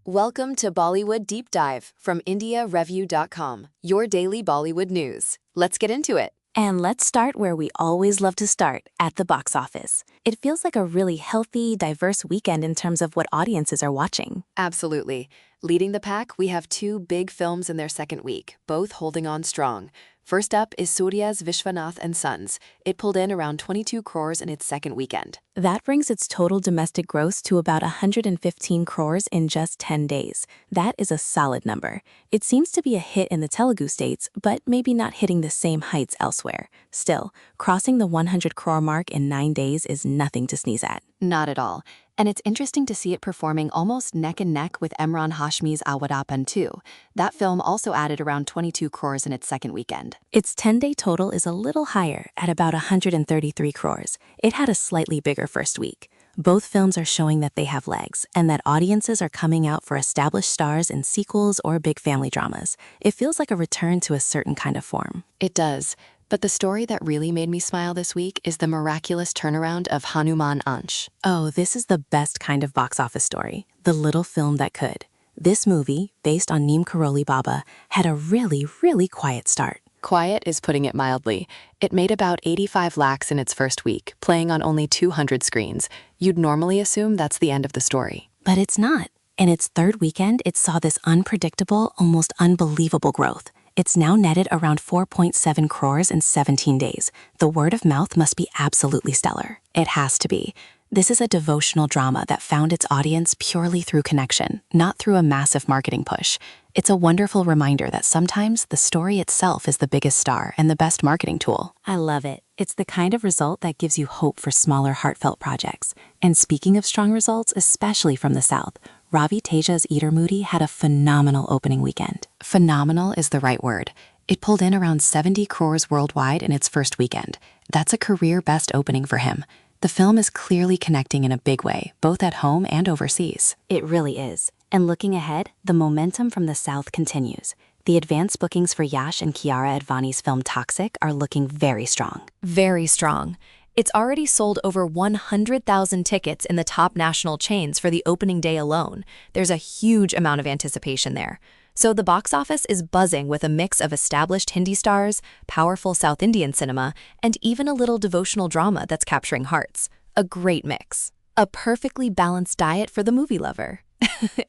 Welcome to Bollywood Deep Dive from IndiaReview.com, your daily Bollywood news. Let's get into it. And let's start where we always love to start, at the box office. It feels like a really healthy, diverse weekend in terms of what audiences are watching. Absolutely. Leading the pack, we have two big films in their second week, both holding on strong. First up is Surya's Vishwanath and Sons. It pulled in around 22 crores in its second weekend. That brings its total domestic gross to about 115 crores in just 10 days. That is a solid number. It seems to be a hit in the Telugu states, but maybe not hitting the same heights elsewhere. Still, crossing the 100 crore mark in 9 days is nothing to sneeze at. Not at all. And it's interesting to see it performing almost neck and neck with Emran Hashmi's Awadapan too. That film also added around 22 crores in its second weekend. Its 10-day total is a little higher, at about 133 crores. It had a slightly bigger first week. Both films are showing that they have legs, and that audiences are coming out for established stars in sequels or big family dramas. It feels like a return to a certain kind of form. It does. But the story that really made me smile this week is the miraculous turnaround of Hanuman Ansh. Oh, this is the best kind of box office story. The little film that could. This movie, based on Neem Karoli Baba, had a really quiet start. Quiet is putting it mildly. It made about 85 lakhs in its first week, playing on only 200 screens. You'd normally assume that's the end of the story. But it's not. In its third weekend, it saw this unpredictable, almost unbelievable growth. It's now netted around 4.7 crores in 17 days. The word of mouth must be absolutely stellar. It has to be. This is a devotional drama that found its audience purely through connection, not through a massive marketing push. It's a wonderful reminder that sometimes the story itself is the biggest star and the best marketing tool. I love it. It's the kind of result that gives you hope for smaller, heartfelt projects. And speaking of strong results, especially from the South, Ravi Teja's Eater Moody had a phenomenal opening weekend. Phenomenal is the right word. It pulled in around 70 crores worldwide in its first weekend. That's a career best opening for him. The film is clearly connecting in a big way, both at home and overseas. It really is. And looking ahead, the momentum from the South continues. The advanced bookings for Yash and Kiara Advani's film Toxic are looking very strong. Very strong. It's already sold over 100,000 tickets in the top national chains for the opening day alone. There's a huge amount of anticipation there. So the box office is buzzing with a mix of established Hindi stars, powerful South Indian cinema, and even a little devotional drama that's capturing hearts. A great mix. A perfectly balanced diet for the movie lover.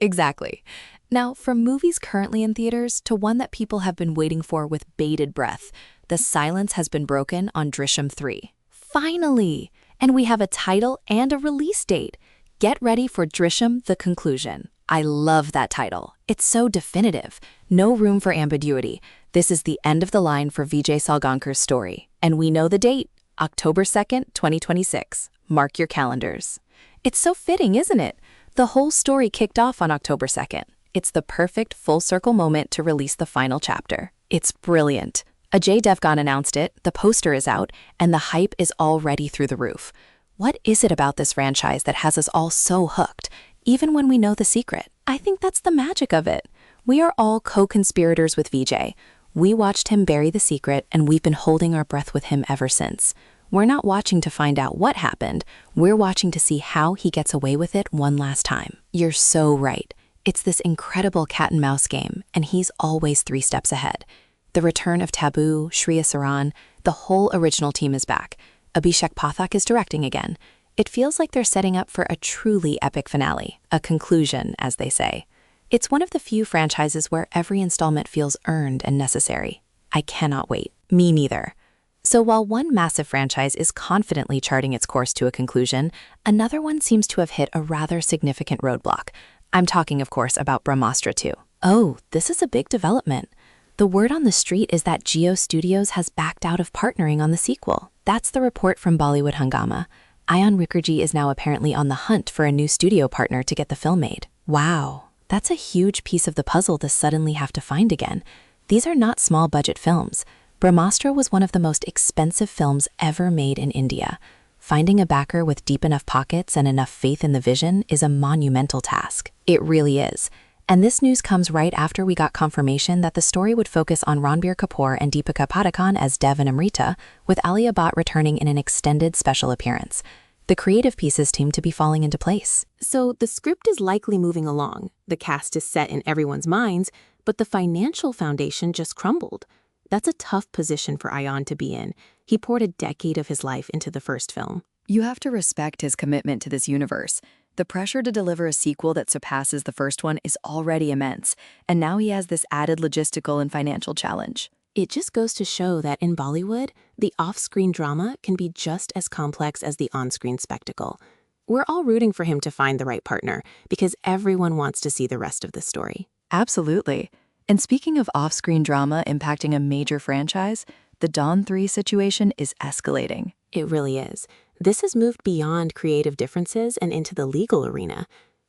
Exactly. Now, from movies currently in theaters to one that people have been waiting for with bated breath, the silence has been broken on Drishyam 3. Finally! And we have a title and a release date. Get ready for Drishyam: The Conclusion. I love that title. It's so definitive. No room for ambiguity. This is the end of the line for Vijay Salgankar's story. And we know the date, October 2nd, 2026. Mark your calendars. It's so fitting, isn't it? The whole story kicked off on October 2nd. It's the perfect full-circle moment to release the final chapter. It's brilliant. Ajay Devgan announced it, the poster is out, and the hype is already through the roof. What is it about this franchise that has us all so hooked, even when we know the secret? I think that's the magic of it. We are all co-conspirators with Vijay. We watched him bury the secret, and we've been holding our breath with him ever since. We're not watching to find out what happened. We're watching to see how he gets away with it one last time. You're so right. It's this incredible cat-and-mouse game, and he's always 3 steps ahead. The return of Taboo, Shreya Saran, the whole original team is back. Abhishek Pathak is directing again. It feels like they're setting up for a truly epic finale, a conclusion, as they say. It's one of the few franchises where every installment feels earned and necessary. I cannot wait. Me neither. So while one massive franchise is confidently charting its course to a conclusion, another one seems to have hit a rather significant roadblock. I'm talking, of course, about Brahmastra 2. Oh, this is a big development. The word on the street is that Jio Studios has backed out of partnering on the sequel. That's the report from Bollywood Hungama. Ayan Wickerji is now apparently on the hunt for a new studio partner to get the film made. Wow, that's a huge piece of the puzzle to suddenly have to find again. These are not small budget films. Brahmastra was one of the most expensive films ever made in India. Finding a backer with deep enough pockets and enough faith in the vision is a monumental task. It really is. And this news comes right after we got confirmation that the story would focus on Ranbir Kapoor and Deepika Padukone as Dev and Amrita, with Alia Bhatt returning in an extended special appearance. The creative pieces seem to be falling into place. So the script is likely moving along, the cast is set in everyone's minds, but the financial foundation just crumbled. That's a tough position for Ayan to be in. He poured a decade of his life into the first film. You have to respect his commitment to this universe. The pressure to deliver a sequel that surpasses the first one is already immense, and now he has this added logistical and financial challenge. It just goes to show that in Bollywood, the off-screen drama can be just as complex as the on-screen spectacle. We're all rooting for him to find the right partner because everyone wants to see the rest of the story. Absolutely. And speaking of off-screen drama impacting a major franchise, the Dawn 3 situation is escalating. It really is. This has moved beyond creative differences and into the legal arena.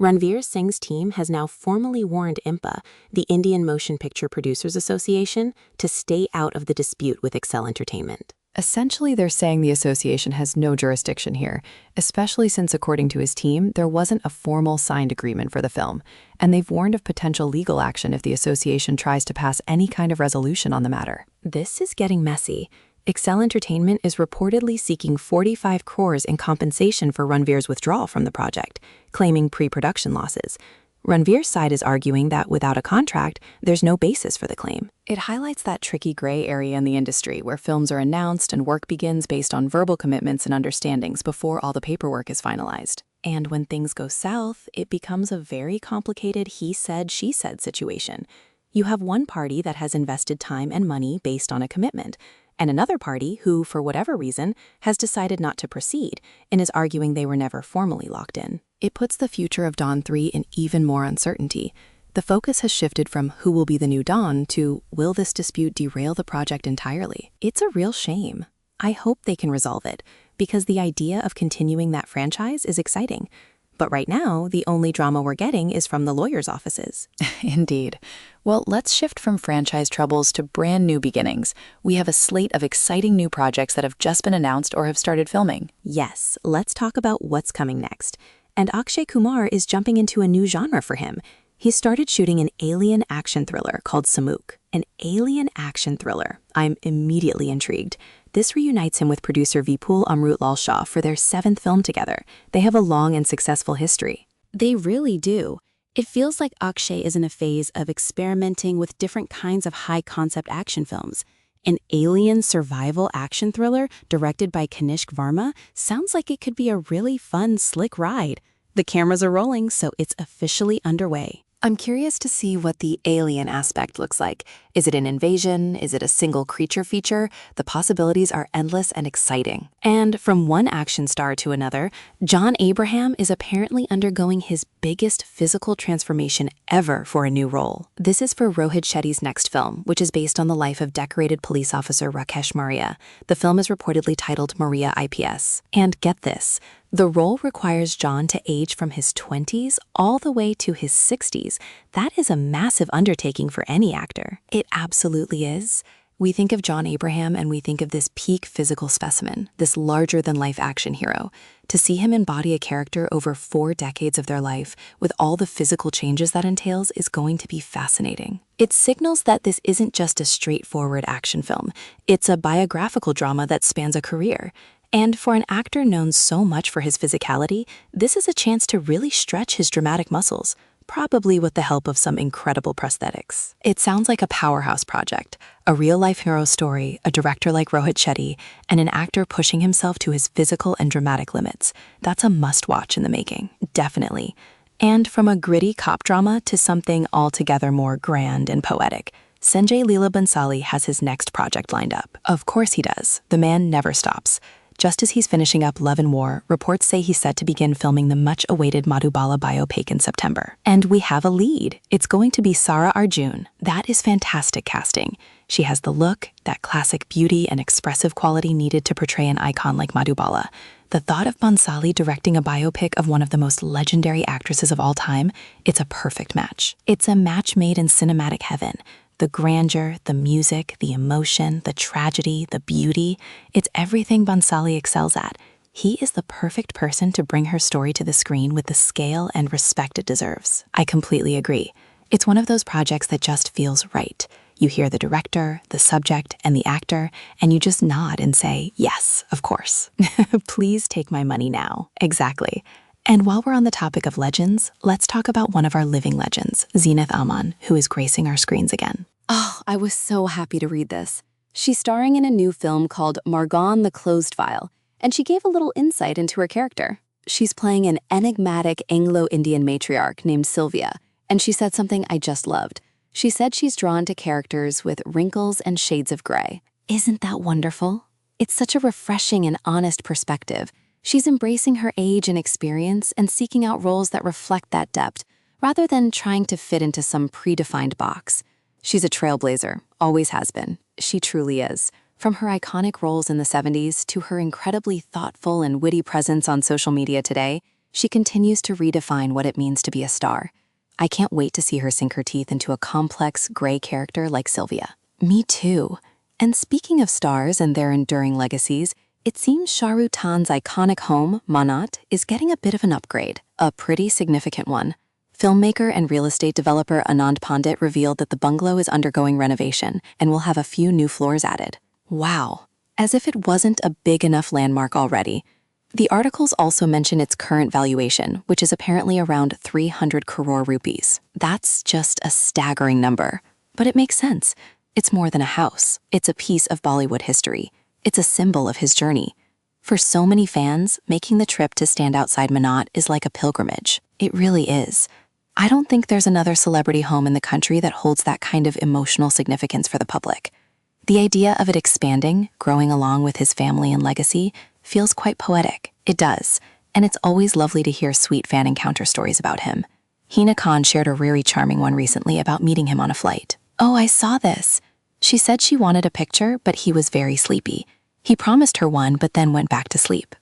Ranveer Singh's team has now formally warned IMPA, the Indian Motion Picture Producers Association, to stay out of the dispute with Excel Entertainment. Essentially, they're saying the association has no jurisdiction here, especially since, according to his team, there wasn't a formal signed agreement for the film, and they've warned of potential legal action if the association tries to pass any kind of resolution on the matter. This is getting messy. Excel Entertainment is reportedly seeking 45 crores in compensation for Ranveer's withdrawal from the project, claiming pre-production losses. Ranveer's side is arguing that without a contract, there's no basis for the claim. It highlights that tricky gray area in the industry where films are announced and work begins based on verbal commitments and understandings before all the paperwork is finalized. And when things go south, it becomes a very complicated he said, she said situation. You have one party that has invested time and money based on a commitment, and another party who, for whatever reason, has decided not to proceed and is arguing they were never formally locked in. It puts the future of Dawn 3 in even more uncertainty. The focus has shifted from who will be the new Dawn to will this dispute derail the project entirely? It's a real shame. I hope they can resolve it, because the idea of continuing that franchise is exciting. But right now, the only drama we're getting is from the lawyers' offices. Indeed. Well, let's shift from franchise troubles to brand new beginnings. We have a slate of exciting new projects that have just been announced or have started filming. Yes, let's talk about what's coming next. And Akshay Kumar is jumping into a new genre for him. He started shooting an alien action thriller called Samukh. An alien action thriller. I'm immediately intrigued. This reunites him with producer Vipul Amrutlal Shah for their 7th film together. They have a long and successful history. They really do. It feels like Akshay is in a phase of experimenting with different kinds of high-concept action films. An alien survival action thriller directed by Kanishk Varma sounds like it could be a really fun, slick ride. The cameras are rolling, so it's officially underway. I'm curious to see what the alien aspect looks like. Is it an invasion? Is it a single creature feature? The possibilities are endless and exciting. And from one action star to another, John Abraham is apparently undergoing his biggest physical transformation ever for a new role. This is for Rohit Shetty's next film, which is based on the life of decorated police officer Rakesh Maria. The film is reportedly titled Maria IPS. And get this, the role requires John to age from his 20s all the way to his 60s. That is a massive undertaking for any actor. It absolutely is. We think of John Abraham and we think of this peak physical specimen, this larger-than-life action hero. To see him embody a character over 4 decades of their life with all the physical changes that entails is going to be fascinating. It signals that this isn't just a straightforward action film. It's a biographical drama that spans a career. And for an actor known so much for his physicality, this is a chance to really stretch his dramatic muscles, probably with the help of some incredible prosthetics. It sounds like a powerhouse project, a real-life hero story, a director like Rohit Shetty, and an actor pushing himself to his physical and dramatic limits. That's a must-watch in the making, definitely. And from a gritty cop drama to something altogether more grand and poetic, Sanjay Leela Bhansali has his next project lined up. Of course he does. The man never stops. Just as he's finishing up Love and War, reports say he's set to begin filming the much-awaited Madhubala biopic in September. And we have a lead. It's going to be Sara Arjun. That is fantastic casting. She has the look, that classic beauty and expressive quality needed to portray an icon like Madhubala. The thought of Bhansali directing a biopic of one of the most legendary actresses of all time, it's a perfect match. It's a match made in cinematic heaven. The grandeur, the music, the emotion, the tragedy, the beauty, it's everything Bhansali excels at. He is the perfect person to bring her story to the screen with the scale and respect it deserves. I completely agree. It's one of those projects that just feels right. You hear the director, the subject, and the actor, and you just nod and say, yes, of course. Please take my money now. Exactly. And while we're on the topic of legends, let's talk about one of our living legends, Zenith Aman, who is gracing our screens again. Oh, I was so happy to read this. She's starring in a new film called Margon the Closed File, and she gave a little insight into her character. She's playing an enigmatic Anglo-Indian matriarch named Sylvia, and she said something I just loved. She said she's drawn to characters with wrinkles and shades of gray. Isn't that wonderful? It's such a refreshing and honest perspective. She's embracing her age and experience and seeking out roles that reflect that depth, rather than trying to fit into some predefined box. She's a trailblazer, always has been. She truly is. From her iconic roles in the 70s to her incredibly thoughtful and witty presence on social media today, she continues to redefine what it means to be a star. I can't wait to see her sink her teeth into a complex, gray character like Sylvia. Me too. And speaking of stars and their enduring legacies, it seems Shah Rukh Khan's iconic home, Manat, is getting a bit of an upgrade, a pretty significant one. Filmmaker and real estate developer Anand Pandit revealed that the bungalow is undergoing renovation and will have a few new floors added. Wow, as if it wasn't a big enough landmark already. The articles also mention its current valuation, which is apparently around 300 crore rupees. That's just a staggering number. But it makes sense. It's more than a house. It's a piece of Bollywood history. It's a symbol of his journey. For so many fans, making the trip to stand outside Manat is like a pilgrimage. It really is. I don't think there's another celebrity home in the country that holds that kind of emotional significance for the public. The idea of it expanding, growing along with his family and legacy, feels quite poetic. It does, and it's always lovely to hear sweet fan encounter stories about him. Hina Khan shared a really charming one recently about meeting him on a flight. Oh, I saw this. She said she wanted a picture, but he was very sleepy. He promised her one, but then went back to sleep.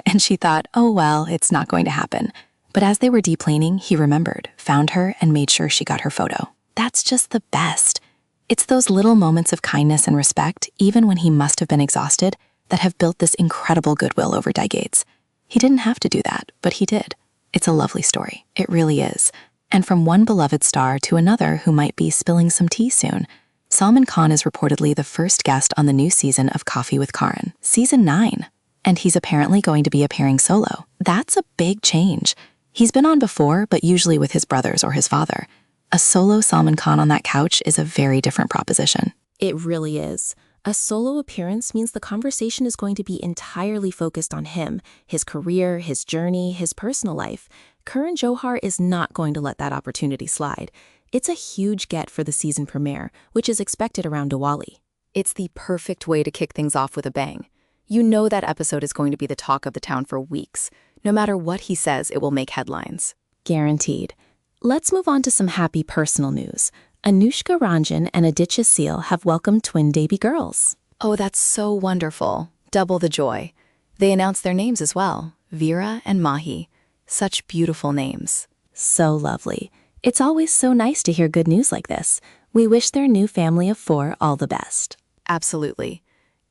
And she thought, oh well, it's not going to happen. But as they were deplaning, he remembered, found her, and made sure she got her photo. That's just the best. It's those little moments of kindness and respect, even when he must have been exhausted, that have built this incredible goodwill over decades. He didn't have to do that, but he did. It's a lovely story. It really is. And from one beloved star to another who might be spilling some tea soon, Salman Khan is reportedly the first guest on the new season of Coffee with Karan, Season 9. And he's apparently going to be appearing solo. That's a big change. He's been on before, but usually with his brothers or his father. A solo Salman Khan on that couch is a very different proposition. It really is. A solo appearance means the conversation is going to be entirely focused on him, his career, his journey, his personal life. Karan Johar is not going to let that opportunity slide. It's a huge get for the season premiere, which is expected around Diwali. It's the perfect way to kick things off with a bang. You know that episode is going to be the talk of the town for weeks. No matter what he says, it will make headlines. Guaranteed. Let's move on to some happy personal news. Anushka Ranjan and Aditya Seal have welcomed twin baby girls. Oh, that's so wonderful. Double the joy. They announced their names as well, Veera and Mahi. Such beautiful names. So lovely. It's always so nice to hear good news like this. We wish their new family of 4 all the best. Absolutely.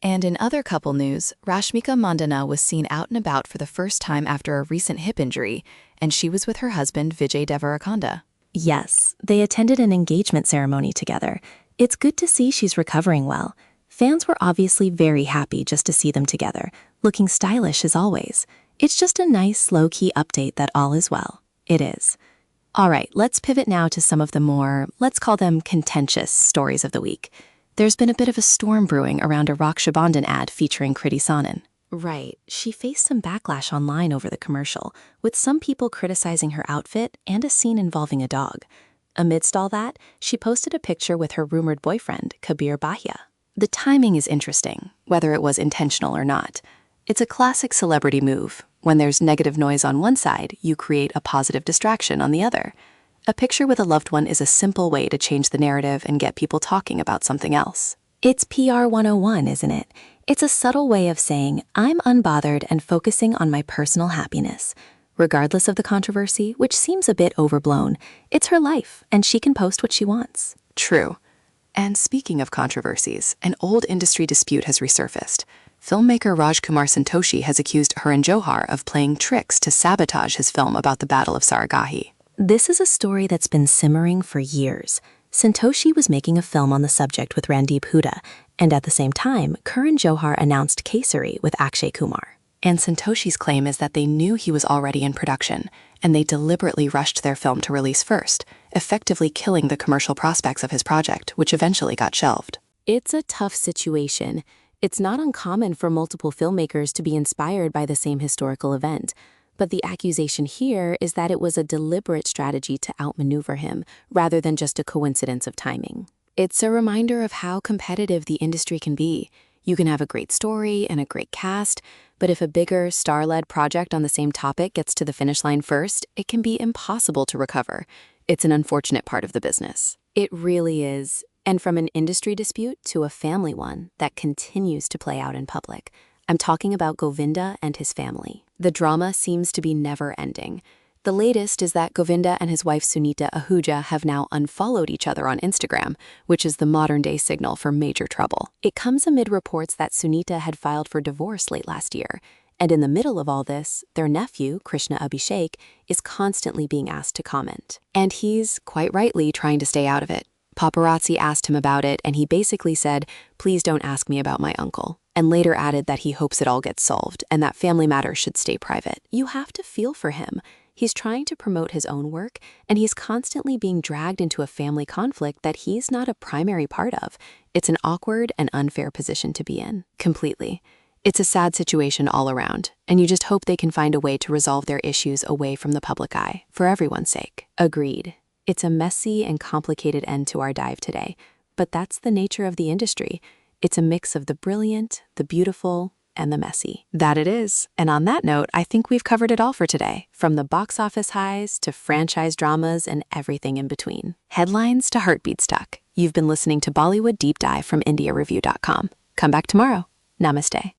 And in other couple news, Rashmika Mandana was seen out and about for the first time after a recent hip injury, and she was with her husband Vijay Deverakonda. Yes, they attended an engagement ceremony together. It's good to see she's recovering well. Fans were obviously very happy just to see them together, looking stylish as always. It's just a nice, low-key update that all is well. It is. All right, let's pivot now to some of the more, let's call them contentious stories of the week. There's been a bit of a storm brewing around a Raksha Bandhan ad featuring Kriti Sanon. Right, she faced some backlash online over the commercial, with some people criticizing her outfit and a scene involving a dog. Amidst all that, she posted a picture with her rumored boyfriend, Kabir Bahia. The timing is interesting, whether it was intentional or not. It's a classic celebrity move. When there's negative noise on one side, you create a positive distraction on the other. A picture with a loved one is a simple way to change the narrative and get people talking about something else. It's PR 101, isn't it? It's a subtle way of saying, I'm unbothered and focusing on my personal happiness. Regardless of the controversy, which seems a bit overblown, it's her life, and she can post what she wants. True. And speaking of controversies, an old industry dispute has resurfaced. Filmmaker Rajkumar Santoshi has accused Karan Johar of playing tricks to sabotage his film about the Battle of Saragahi. This is a story that's been simmering for years. Santoshi was making a film on the subject with Randeep Hooda, and at the same time, Karan Johar announced Kesari with Akshay Kumar. And Santoshi's claim is that they knew he was already in production, and they deliberately rushed their film to release first, effectively killing the commercial prospects of his project, which eventually got shelved. It's a tough situation. It's not uncommon for multiple filmmakers to be inspired by the same historical event, but the accusation here is that it was a deliberate strategy to outmaneuver him, rather than just a coincidence of timing. It's a reminder of how competitive the industry can be. You can have a great story and a great cast, but if a bigger, star-led project on the same topic gets to the finish line first, it can be impossible to recover. It's an unfortunate part of the business. It really is. And from an industry dispute to a family one that continues to play out in public. I'm talking about Govinda and his family. The drama seems to be never-ending. The latest is that Govinda and his wife Sunita Ahuja have now unfollowed each other on Instagram, which is the modern-day signal for major trouble. It comes amid reports that Sunita had filed for divorce late last year. And in the middle of all this, their nephew, Krishna Abhishek, is constantly being asked to comment. And he's, quite rightly, trying to stay out of it. Paparazzi asked him about it, and he basically said, "Please don't ask me about my uncle," and later added that he hopes it all gets solved and that family matters should stay private. You have to feel for him. He's trying to promote his own work, and he's constantly being dragged into a family conflict that he's not a primary part of. It's an awkward and unfair position to be in. Completely. It's a sad situation all around, and you just hope they can find a way to resolve their issues away from the public eye, for everyone's sake. Agreed. It's a messy and complicated end to our dive today, but that's the nature of the industry. It's a mix of the brilliant, the beautiful, and the messy. That it is. And on that note, I think we've covered it all for today, from the box office highs to franchise dramas and everything in between. Headlines to heartbeat stuck. You've been listening to Bollywood Deep Dive from IndiaReview.com. Come back tomorrow. Namaste.